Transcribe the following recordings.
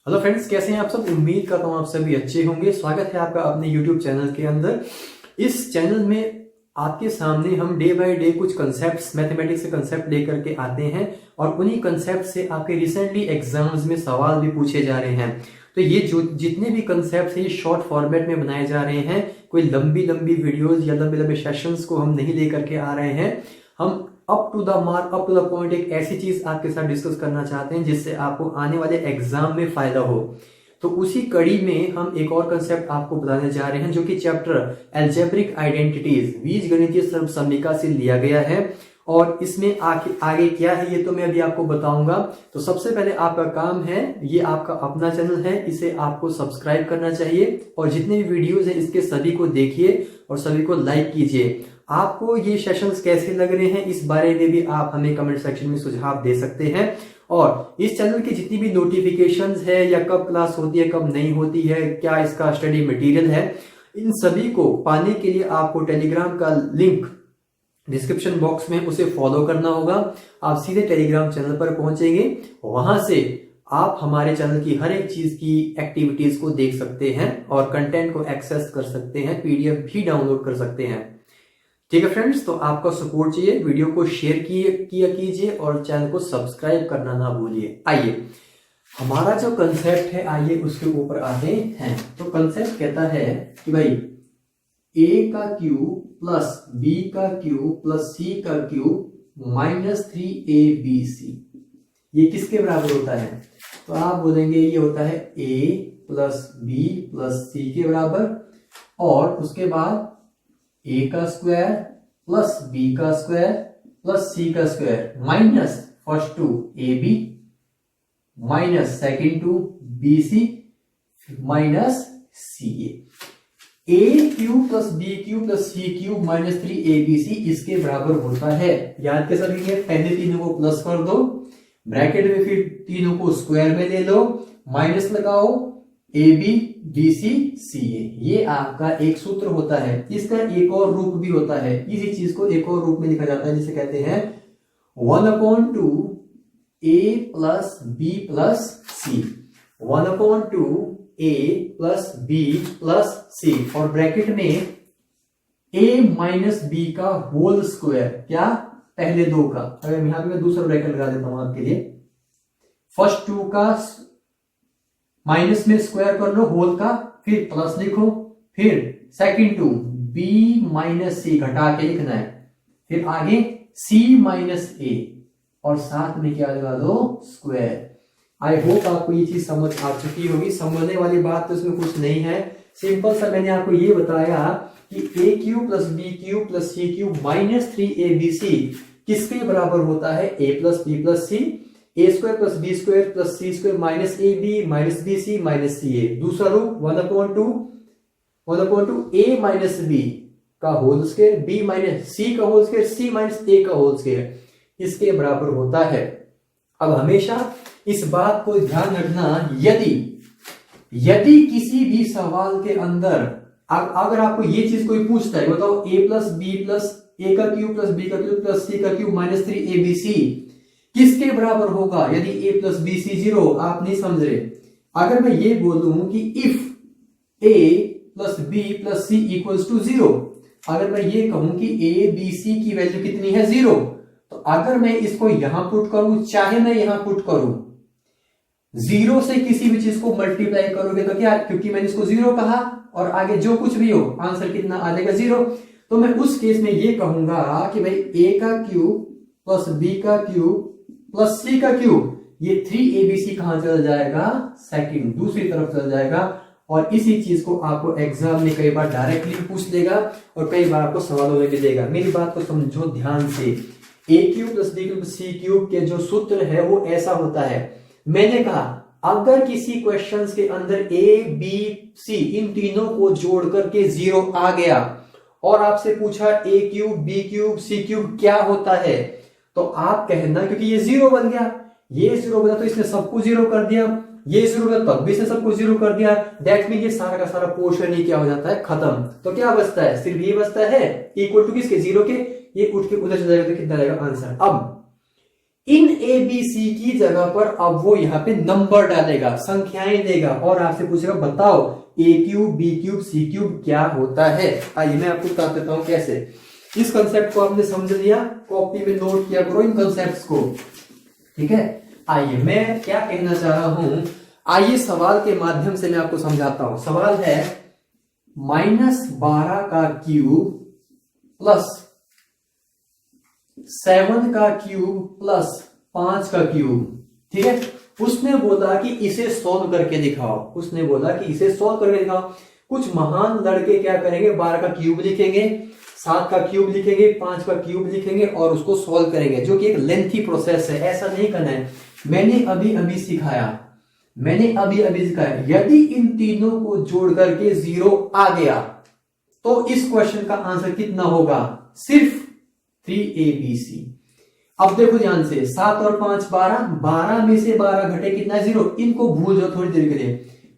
Hello friends, कैसे हैं आप सब। उम्मीद करता हूँ आप सभी अच्छे होंगे। स्वागत है आपका अपने यूट्यूब चैनल के अंदर। इस चैनल में आपके सामने हम डे बाय डे कुछ कंसेप्ट्स, मैथमेटिक्स के कंसेप्ट लेकर के आते हैं और उन्हीं कंसेप्ट से आपके रिसेंटली एग्जाम्स में सवाल भी पूछे जा रहे हैं। तो ये जो जितने भी कंसेप्ट हैं ये शॉर्ट फॉर्मेट में बनाए जा रहे हैं। कोई लंबी लंबी वीडियोज या लंबे लंबे सेशंस को हम नहीं लेकर के आ रहे हैं। हम up to the mark, up to the point एक ऐसी चीज आपके साथ डिस्कस करना चाहते हैं जिससे आपको आने वाले एग्जाम में फायदा हो। तो उसी कड़ी में हम एक और कंसेप्ट आपको बताने जा रहे हैं जो कि चैप्टर एल्जेब्रिक आइडेंटिटीज, बीजगणितीय सर्वसम्मिका से लिया गया है। और इसमें आगे क्या है ये तो मैं अभी आपको बताऊंगा। तो सबसे पहले आपका काम है, ये आपका अपना चैनल है, इसे आपको सब्सक्राइब करना चाहिए और जितने भी वीडियोस हैं इसके सभी को देखिए और सभी को लाइक कीजिए। आपको ये सेशंस कैसे लग रहे हैं इस बारे में भी आप हमें कमेंट सेक्शन में सुझाव दे सकते हैं। और इस चैनल की जितनी भी नोटिफिकेशंस है या कब क्लास होती है कब नहीं होती है, क्या इसका स्टडी मटेरियल है, इन सभी को पाने के लिए आपको टेलीग्राम का लिंक डिस्क्रिप्शन बॉक्स में उसे फॉलो करना होगा। आप सीधे टेलीग्राम चैनल पर पहुंचेंगे, वहां से आप हमारे चैनल की हर एक चीज की एक्टिविटीज को देख सकते हैं और कंटेंट को एक्सेस कर सकते हैं, पीडीएफ भी डाउनलोड कर सकते हैं। ठीक है फ्रेंड्स, तो आपका सपोर्ट चाहिए, वीडियो को शेयर किया कीजिए और चैनल को सब्सक्राइब करना ना भूलिए। आइए हमारा जो कंसेप्ट है, आइए उसके ऊपर आते हैं। तो कंसेप्ट कहता है कि भाई a का क्यूब प्लस b का क्यूब प्लस c का क्यूब माइनस 3abc ये किसके बराबर होता है। तो आप बोलेंगे ये होता है a plus b plus c के बराबर, और उसके बाद a का स्क्वायर प्लस b का स्क्वायर प्लस c का square minus first two ab minus second two bc minus ca। a cube plus b cube plus c cube minus 3abc इसके बराबर होता है। याद के सभी के पहले तीनों को प्लस कर दो, ब्रैकेट में फिर तीनों को स्क्वायर में ले लो, माइनस लगाओ ab bc ca। ये आपका एक सूत्र होता है। इसका एक और रूप भी होता है, इसी चीज को एक और रूप में लिखा जाता है जिसे कहते हैं 1/2 a plus b plus c, 1/2 a plus b plus c और ब्रैकेट में a माइनस b का होल स्क्वायर, क्या पहले दो का। अगर यहां पे मैं दूसरा ब्रैकेट लगा देता हूं आपके लिए, फर्स्ट टू का माइनस में स्क्वायर कर लो होल का, फिर प्लस लिखो, फिर second two b minus c घटा के लिखना है, फिर आगे c माइनस a और साथ में क्या लगा दो स्क्वायर। आई होप आपको ये चीज समझ आ चुकी होगी। समझने वाली बात तो इसमें कुछ नहीं है, सिंपल सा मैंने आपको ये बताया कि a cube plus b cube plus c cube minus 3abc किसके बराबर होता है, a plus b plus c, a square plus b square plus c square minus ab minus bc minus ca। दूसरा रूप 1/2 a माइनस b का whole square, b minus c का whole square, c minus a का whole square इसके बराबर होता है। अब हमेशा इस बात को ध्यान रखना, यदि किसी भी सवाल के अंदर अगर आपको ये चीज कोई पूछता है, बताओ a plus b plus a का क्यूब प्लस b का क्यूब प्लस c का क्यूब माइनस 3abc किसके बराबर होगा, यदि a प्लस b c 0, आप नहीं समझ रहे। अगर मैं ये बोलूं कि if a plus b plus c equals to 0, अगर मैं ये कहूं कि a b c की वैल्यू कितनी है 0, तो अगर मैं इसको यहां पुट करूं चाहे मैं यहां पुट करूं, 0 से किसी भी चीज को मल्टीप्लाई करोगे तो क्या, क्योंकि मैंने इसको 0 कहा और आगे जो कुछ भी हो आंसर कितना आ जाएगा 0। तो मैं उस केस में ये कहूंगा कि भाई a का क्यूब प्लस b का क्यूब प्लस c का क्यूब, ये 3abc कहां चला जाएगा, सेकंड दूसरी तरफ चला जाएगा। और इसी चीज को आपको एग्जाम में कई बार डायरेक्टली पूछ लेगा और कई बार आपको सवालों में भी देगा। मेरी बात को समझो ध्यान से, a cube plus b cube c cube के जो सूत्र है वो ऐसा होता है। मैंने कहा अगर किसी क्वेश्चंस के अंदर a b c इन तीनों को जोड़ करके 0 आ गया और आपसे पूछा a cube b cube c cube क्या होता है, तो आप कहना क्योंकि ये 0 बन गया, ये 0 बना तो इसने सबको 0 कर दिया, ये 0 बना तब भी इसने सबको 0 कर दिया, दैट मीन ये सारा का सारा पोर्शन ही क्या हो जाता है, खत्म। तो क्या बचता है, सिर्फ ये बचता है इक्वल टू किसके, 0 के, ये उठ के उधर चला जाएगा तो कितना रहेगा आंसर। अब इन ए बी सी की जगह पर अब वो यहाँ पे नंबर डालेगा, संख्याएं देगा और आपसे पूछेगा बताओ ए cube B cube C cube क्या होता है। आइए मैं आपको बता देता हूं कैसे। इस कंसेप्ट को आपने समझ लिया, कॉपी में नोट किया करो इन कंसेप्ट्स को, ठीक है। आइए मैं क्या कहना चाह रहा हूं, आइए सवाल के माध्यम से मैं आपको समझाता हूं। सवाल है -12 का क्यूब प्लस 7 का क्यूब प्लस 5 का क्यूब, ठीक है। उसने बोला कि इसे सॉल्व करके दिखाओ, उसने बोला कि इसे सॉल्व करके दिखाओ। कुछ महान लड़के क्या करेंगे, 12 का क्यूब लिखेंगे, 7 का क्यूब लिखेंगे, 5 का क्यूब लिखेंगे और उसको सॉल्व करेंगे, जो कि एक लेंथी प्रोसेस है। ऐसा नहीं करना है। मैंने अभी अभी सिखाया, यदि इन तीनों को जोड़ करके 0 आ गया तो इस क्वेश्चन का आंसर कितना होगा, सिर्फ 3ABC। अब देखो ध्यान से, 7 और 5 12, 12 में से 12 घटे कितना, 0। इनको भूल जाओ थोड़ी देर के लिए।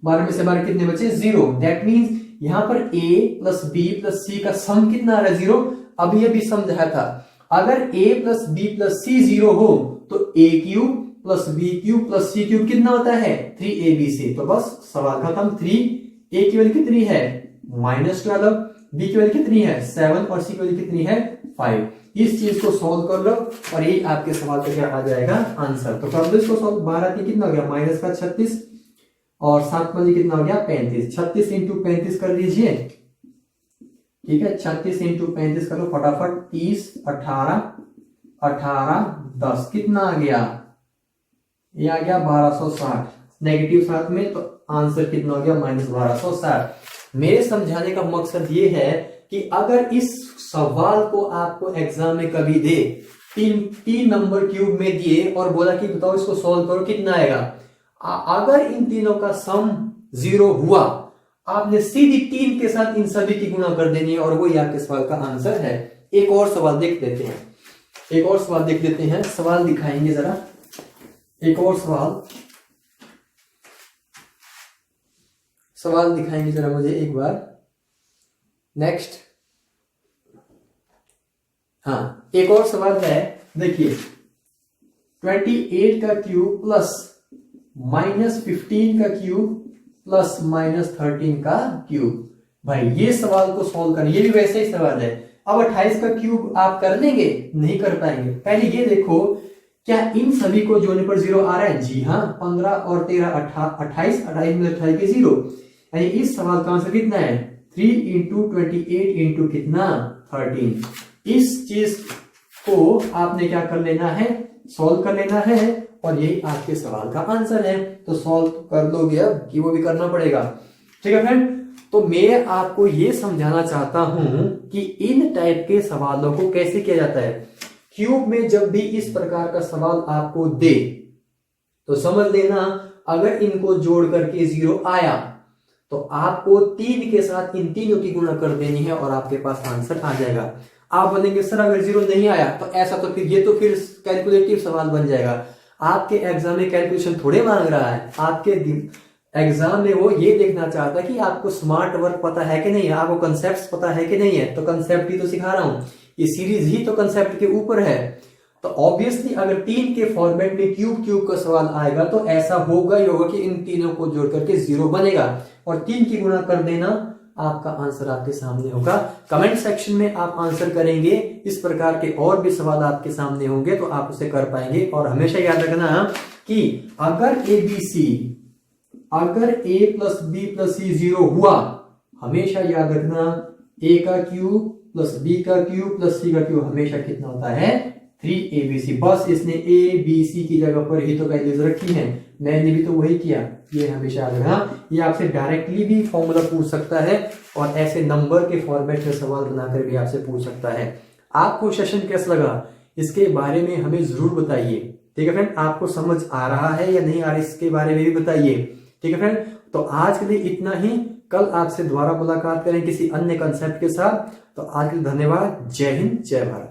12 में से 12 कितने बचे, 0। दैट मीन्स यहां पर A plus B plus C का सम कितना आ रहा है, 0। अभी समझाया था, अगर A plus B plus C 0 हो तो A cube plus B cube plus C cube कितना होता है, 3ABC। तो बस सवाल खत्म। 3A की वैल्यू कितनी है, -12, B की वैल्यू कितनी है, 7 और C की वैल्यू कितनी है, 5। इस चीज को सॉल्व कर लो और ये आपके सवाल का क्या आ जाएगा, आंसर। तो कर दो इसको सॉल्व। 12 की कितना हो गया, माइनस का 36 और 7 पंजी कितना हो गया, 35। 36 इंटू 35 कर लीजिए, ठीक है। 36 इंटू 35 करो फटाफट। 30 18 18 10 कितना आ गया, ये आ गया 1260। नेगेटिव 7 में तो आंसर कितना हो गया, -1260। मेरे समझाने का मकसद ये है कि अगर इस सवाल को आपको एग्जाम में कभी दे, तीन नंबर क्यूब में दिए और बोला कि बताओ इसको सॉल्व करो कितना आएगा, अगर इन तीनों का सम 0 हुआ, आपने सीधी 3 के साथ इन सभी की गुणा कर देनी है और वही आपके सवाल का आंसर है। एक और सवाल देख लेते हैं, सवाल दिखाएंगे जरा, एक और सवाल दिखाएंगे जरा मुझे एक बार। नेक्स्ट, हाँ एक और सवाल है, देखिए 28 का क्यूब प्लस -15 का क्यूब प्लस -13 का क्यूब। भाई ये सवाल को सॉल्व करना, ये भी वैसे ही सवाल है। अब 28 का क्यूब आप कर लेंगे, नहीं कर पाएंगे। पहले ये देखो क्या इन सभी को जोड़ने पर 0 आ रहा है, जी हाँ। 15 और 13 28, 28 में 28 के 0, यानी इस सवाल का आंसर कितना है, 3 इंटू 28 इंटू कितना, 13। इस चीज को आपने क्या कर लेना है, सॉल्व कर लेना है और यही आपके सवाल का आंसर है। तो सॉल्व कर लोगे अब कि वो भी करना पड़ेगा, ठीक है फ्रेंड। तो मैं आपको ये समझाना चाहता हूं कि इन टाइप के सवालों को कैसे किया जाता है। क्यूब में जब भी इस प्रकार का सवाल आपको दे तो समझ लेना, अगर इनको जोड़ करके 0 आया तो आपको 3 के साथ इन तीनों की गुणा कर देनी है और आपके पास आंसर आ जाएगा। आप बोलेंगे सर अगर 0 नहीं आया तो ऐसा, तो फिर ये तो फिर कैलकुलेटिव सवाल बन जाएगा। आपके एग्जाम में कैलकुलेशन थोड़े मांग रहा है, आपके एग्जाम में वो ये देखना चाहता है कि आपको स्मार्ट वर्क पता है कि नहीं है, आपको कंसेप्ट पता है कि नहीं है। तो कंसेप्ट ही तो सिखा रहा हूं, ये सीरीज ही तो कंसेप्ट के ऊपर है। तो ऑब्वियसली अगर 3 के फॉर्मेट में क्यूब का सवाल आएगा तो ऐसा होगा ही होगा कि इन तीनों को जोड़ करके 0 बनेगा और 3 की गुणा कर देना, आपका आंसर आपके सामने होगा। कमेंट सेक्शन में आप आंसर करेंगे, इस प्रकार के और भी सवाल आपके सामने होंगे तो आप उसे कर पाएंगे। और हमेशा याद रखना कि अगर A plus B plus C 0 हुआ, हमेशा याद रखना A का क्यूब प्लस B का क्यूब प्लस C का क्यूब हमेशा कितना होता है, 3ABC। बस इसने A B C की जगह पर ही तो वैल्यूज रखी है, मैंने भी तो वही किया। ये हमेशा याद रखना। ये आपसे डायरेक्टली भी फॉर्मूला पूछ सकता है और ऐसे नंबर के फॉर्मेट में सवाल बनाकर भी आपसे पूछ सकता है। आपको सेशन कैसा लगा इसके बारे में हमें जरूर बताइए, ठीक है फ्रेंड। आपको समझ आ रहा है या नहीं आ रहा इसके बारे में भी बताइए, ठीक है फ्रेंड। तो आज के लिए इतना ही, कल आपसे दोबारा मुलाकात करें किसी अन्य कंसेप्ट के साथ। तो आज के लिए धन्यवाद। जय हिंद, जय भारत।